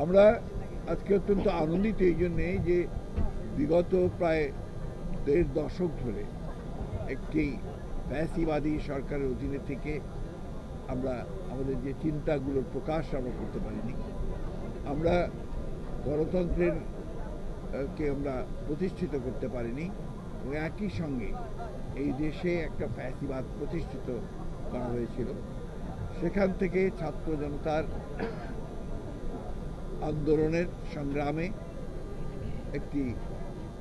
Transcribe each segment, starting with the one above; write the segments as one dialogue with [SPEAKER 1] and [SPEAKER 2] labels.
[SPEAKER 1] আমরা আজকে অত্যন্ত আনন্দিত এই জন্যে যে বিগত প্রায় ১.৫ দশক ধরে একটি ফ্যাসিবাদী সরকারের অধীনে থেকে আমরা আমাদের যে চিন্তাগুলোর প্রকাশ আমরা করতে পারিনি। আমরা গণতন্ত্রের কে আমরা প্রতিষ্ঠিত করতে পারিনি এবং একই সঙ্গে এই দেশে একটা ফ্যাসিবাদ প্রতিষ্ঠিত করা হয়েছিল। সেখান থেকে ছাত্র জনতার আন্দোলনের সংগ্রামে একটি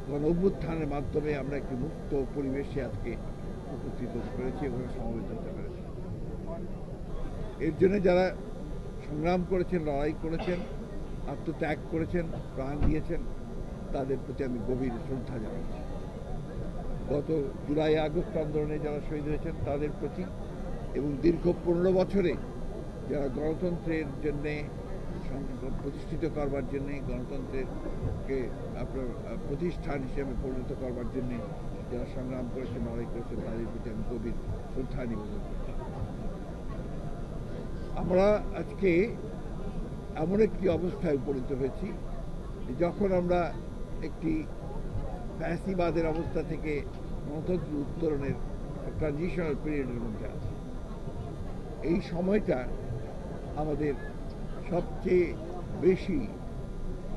[SPEAKER 1] গণ অভ্যুত্থানের মাধ্যমে আমরা একটি মুক্ত পরিবেশে আজকে উপস্থিত হতে পেরেছি এবং সমবেত হতে পেরেছি। এর জন্য যারা সংগ্রাম করেছেন, লড়াই করেছেন, আত্মত্যাগ করেছেন, প্রাণ দিয়েছেন, তাদের প্রতি আমি গভীর শ্রদ্ধা জানাচ্ছি। গত জুলাই আগস্ট আন্দোলনে যারা শহীদ হয়েছেন তাদের প্রতি এবং দীর্ঘ ১৫ বছরে যারা গণতন্ত্রের জন্যে প্রতিষ্ঠিত করবার জন্যে, গণতন্ত্রকে আপনার প্রতিষ্ঠান হিসেবে পরিণত করবার জন্যে যারা সংগ্রাম করেছেন, লড়াই করেছেন, তাদের প্রতি আমি গভীর শ্রদ্ধা নিবেদন করছি। আমরা আজকে এমন একটি অবস্থায় উপনীত হয়েছি যখন আমরা একটি ফ্যাসিবাদের অবস্থা থেকে গণতন্ত্র উত্তরণের ট্রানজিশনাল পিরিয়ডের মধ্যে আছি। এই সময়টা আমাদের সবচেয়ে বেশি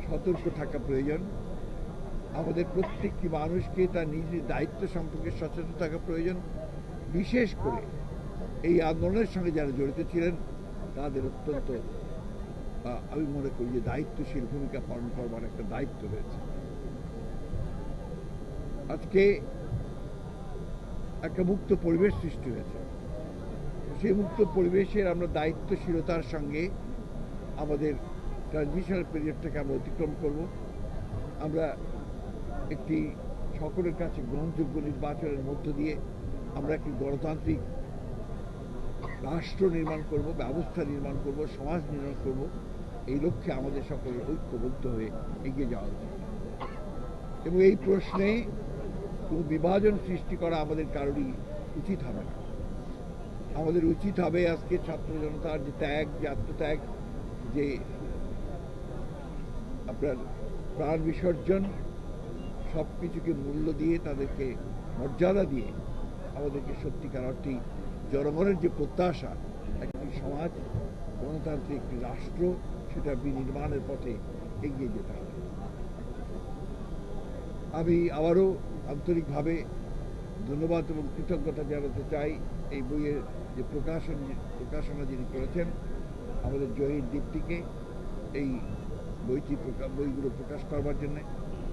[SPEAKER 1] সতর্ক থাকা প্রয়োজন। আমাদের প্রত্যেকটি মানুষকে তার নিজের দায়িত্ব সম্পর্কে সচেতন থাকা প্রয়োজন। বিশেষ করে এই আন্দোলনের সঙ্গে যারা জড়িত ছিলেন তাদের অত্যন্ত আমি মনে করি যে দায়িত্বশীল ভূমিকা পালন করবার একটা দায়িত্ব রয়েছে। আজকে একটা মুক্ত পরিবেশ সৃষ্টি হয়েছে। সেই মুক্ত পরিবেশের আমরা দায়িত্বশীলতার সঙ্গে আমাদের ট্রানজিশনাল পিরিয়ডটাকে আমরা অতিক্রম করব। আমরা একটি সকলের কাছে গ্রহণযোগ্য নির্বাচনের মধ্য দিয়ে আমরা একটি গণতান্ত্রিক রাষ্ট্র নির্মাণ করব, ব্যবস্থা নির্মাণ করব, সমাজ নির্মাণ করব। এই লক্ষ্যে আমাদের সকলের ঐক্যবদ্ধ হয়ে এগিয়ে যাওয়া উচিত এবং এই প্রশ্নে কোনো বিভাজন সৃষ্টি করা আমাদের কারোরই উচিত হবে না। আমাদের উচিত হবে আজকে ছাত্র জনতার যে ত্যাগ, যে আত্মত্যাগ, যে আপনার প্রাণ বিসর্জন, সব কিছুকে মূল্য দিয়ে, তাদেরকে মর্যাদা দিয়ে আমাদেরকে সত্যিকার অর্থে জনগণের যে প্রত্যাশা একটি সমাজ, গণতান্ত্রিক একটি রাষ্ট্র, সেটা বিনির্মাণের পথে এগিয়ে যেতে হবে। আমি আবারও আন্তরিকভাবে ধন্যবাদ এবং কৃতজ্ঞতা জানাতে চাই এই বইয়ের যে প্রকাশনা যিনি করেছেন আমাদের জহির দীপ্তিকে এই বইগুলো প্রকাশ করবার জন্যে।